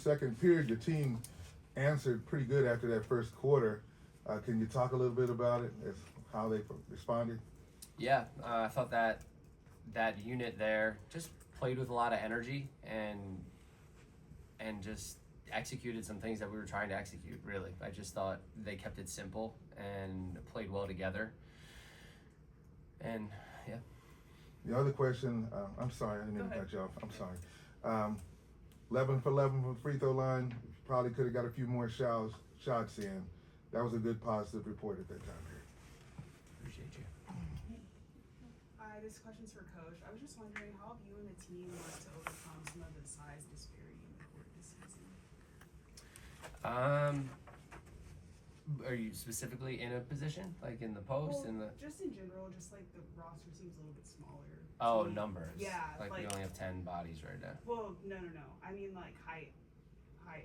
second period, your team answered pretty good after that first quarter. Can you talk a little bit about it, as how they responded? Yeah, I thought that unit there just played with a lot of energy and just executed some things that we were trying to execute, really. I just thought they kept it simple and played well together. And, yeah. The other question, I'm sorry, I didn't mean to cut you off. I'm sorry. 11 for 11 from the free throw line. Probably could have got a few more shots in. That was a good positive report at that time period. Appreciate you. Hi, this question's for Coach. I was just wondering how have you and the team worked to overcome some of the size disparity in the court this season? Are you specifically in a position, like in the post? Well, just in general, just like the roster seems a little bit smaller. Oh, numbers. Yeah. Like we only have 10 bodies right now. Well, no. I mean like height.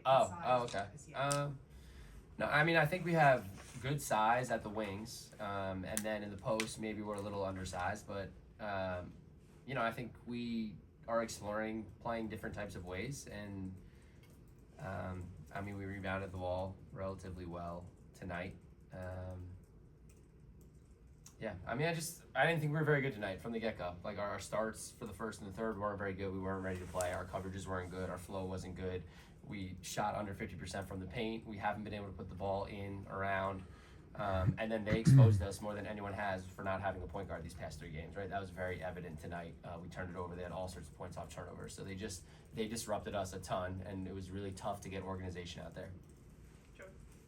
Oh, size, okay. Yeah. No, I mean, I think we have good size at the wings, and then in the post, maybe we're a little undersized, but, I think we are exploring playing different types of ways, and, we rebounded the ball relatively well tonight. I didn't think we were very good tonight from the get-go. Like, our starts for the first and the third weren't very good. We weren't ready to play. Our coverages weren't good. Our flow wasn't good. We shot under 50% from the paint. We haven't been able to put the ball in, around. And then they exposed us more than anyone has for not having a point guard these past 3 games, right? That was very evident tonight. We turned it over. They had all sorts of points off turnovers. So they disrupted us a ton, and it was really tough to get organization out there.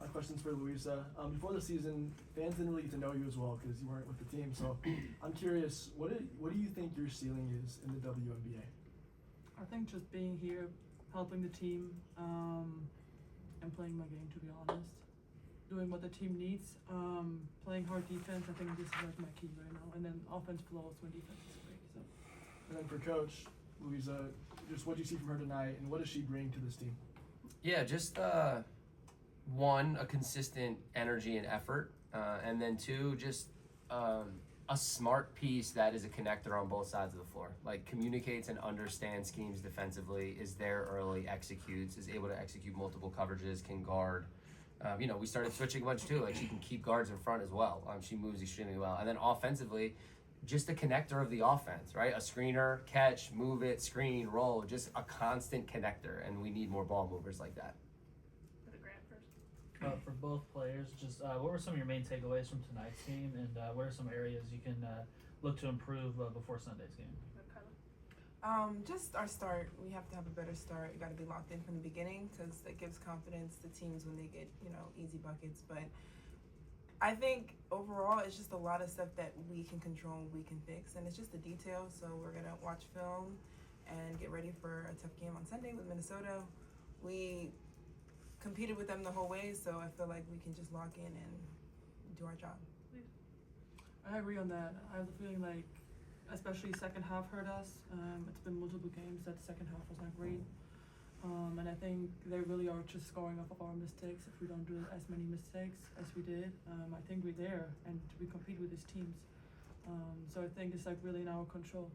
My question's for Luisa. Before the season, fans didn't really get to know you as well because you weren't with the team. So I'm curious, what do you think your ceiling is in the WNBA? I think just being here, helping the team, and playing my game, to be honest. Doing what the team needs, playing hard defense. I think this is like my key right now. And then offense flows when defense is great. So. And then for Coach, Luisa, just what do you see from her tonight, and what does she bring to this team? Yeah, just one, a consistent energy and effort, and then two, just a smart piece that is a connector on both sides of the floor. Like, communicates and understands schemes defensively, is there early, executes, is able to execute multiple coverages, can guard. We started switching a bunch too. Like, she can keep guards in front as well. She moves extremely well. And then offensively, just a connector of the offense, right? A screener, catch, move it, screen, roll, just a constant connector. And we need more ball movers like that. For both players, just what were some of your main takeaways from tonight's game, and what are some areas you can look to improve before Sunday's game? Just our start. We have to have a better start. You got to be locked in from the beginning because it gives confidence to teams when they get, easy buckets. But I think overall it's just a lot of stuff that we can control and we can fix, and it's just the details. So we're gonna watch film and get ready for a tough game on Sunday with Minnesota. We competed with them the whole way, so I feel like we can just lock in and do our job. I agree on that. I have the feeling like, especially second half hurt us. It's been multiple games that the second half was not great. And I think they really are just scoring off of our mistakes. If we don't do as many mistakes as we did, I think we're there and we compete with these teams. So I think it's like really in our control.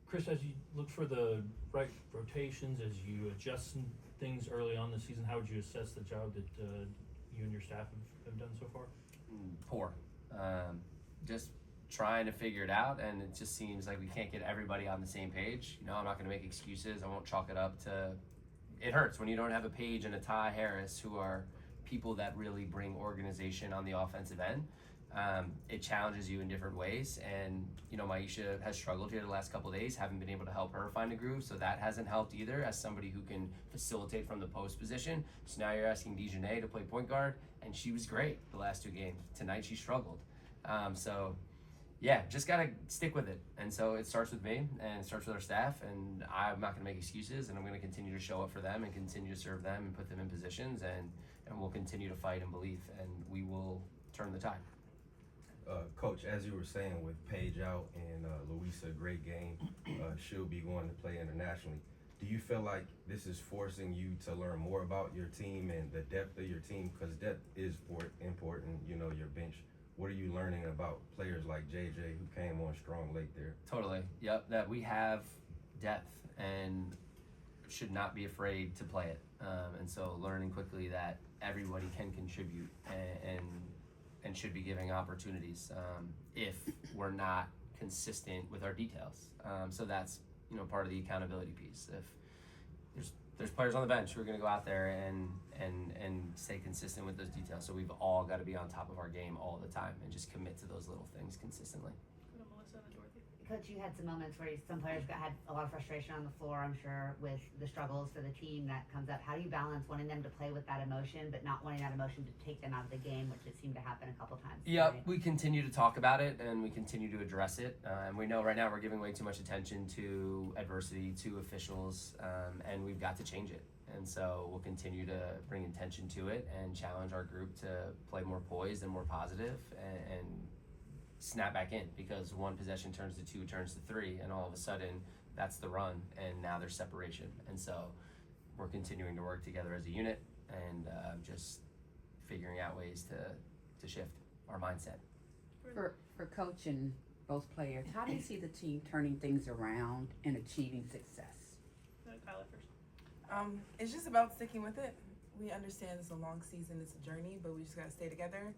Chris, as you look for the right rotations, as you adjust some things early on this season, how would you assess the job that you and your staff have done so far? Poor. Just trying to figure it out, and it just seems like we can't get everybody on the same page. I'm not going to make excuses. I won't chalk it up to... It hurts when you don't have a Paige and a Ty Harris, who are people that really bring organization on the offensive end. It challenges you in different ways, and Maisha has struggled here the last couple of days, haven't been able to help her find a groove, so that hasn't helped either as somebody who can facilitate from the post position. So now you're asking Dejanay to play point guard, and she was great the last 2 games. Tonight she struggled. Just gotta stick with it, and so it starts with me and it starts with our staff, and I'm not gonna make excuses, and I'm gonna continue to show up for them and continue to serve them and put them in positions, and we'll continue to fight and believe, and we will turn the tide. Coach, as you were saying, with Paige out and Luisa, great game, she'll be going to play internationally. Do you feel like this is forcing you to learn more about your team and the depth of your team? Because depth is important, your bench. What are you learning about players like JJ, who came on strong late there? Totally. Yep, that we have depth, and should not be afraid to play it. And so learning quickly that everybody can contribute and should be giving opportunities if we're not consistent with our details. So that's, you know, part of the accountability piece. If there's players on the bench who are going to go out there and stay consistent with those details. So we've all got to be on top of our game all the time and just commit to those little things consistently. Go to Melissa and Dorothy. Coach, you had some moments where some players had a lot of frustration on the floor, I'm sure, with the struggles for the team that comes up. How do you balance wanting them to play with that emotion, but not wanting that emotion to take them out of the game, which it seemed to happen a couple times? Yeah, tonight? we continue to talk about it and we continue to address it. And we know right now we're giving way too much attention to adversity, to officials, and we've got to change it. And so we'll continue to bring attention to it and challenge our group to play more poised and more positive and snap back in, because one possession turns to two, turns to three, and all of a sudden that's the run, and now there's separation. And so we're continuing to work together as a unit and just figuring out ways to shift our mindset. For coach and both players, how do you see the team turning things around and achieving success? Go to Kaila first. It's just about sticking with it. We understand it's a long season, it's a journey, but we just gotta stay together,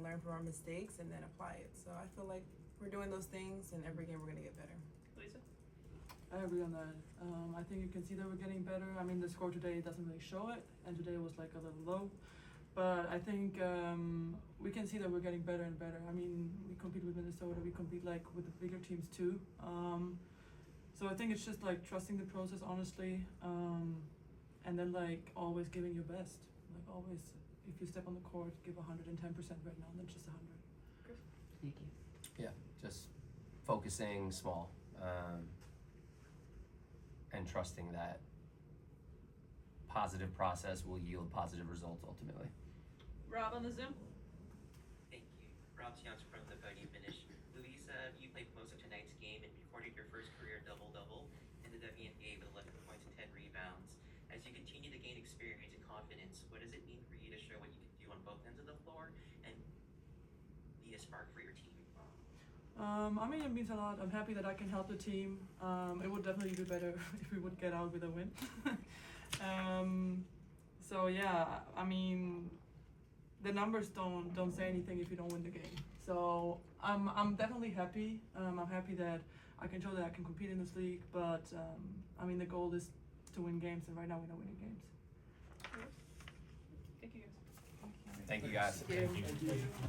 learn from our mistakes, and then apply it. So I feel like we're doing those things, and every game we're gonna get better. Luisa? I agree on that. I think you can see that we're getting better. I mean, the score today doesn't really show it, and today was like a little low. But I think we can see that we're getting better and better. I mean, we compete with Minnesota, we compete like with the bigger teams too. So I think it's just like trusting the process honestly, and then like always giving your best. Like always, if you step on the court, give 110% right now, not just 100. Thank you. Yeah, just focusing small and trusting that positive process will yield positive results ultimately. Rob on the Zoom. Thank you. Rob Sians from the Podium Finish. Luisa, you played most of tonight's game and recorded your first career double-double in the WNBA with 11 points and 10 rebounds. As you continue to gain experience and confidence, what does it mean for you to show what you can do on both ends of the floor and be a spark for your team? I mean, it means a lot. I'm happy that I can help the team. It would definitely be better if we would get out with a win. So yeah, I mean, the numbers don't say anything if you don't win the game. So I'm definitely happy. I'm happy that I can show that I can compete in this league. But I mean, the goal is to win games, and right now we're not winning games. Thank you guys. Thank you guys. Thank you.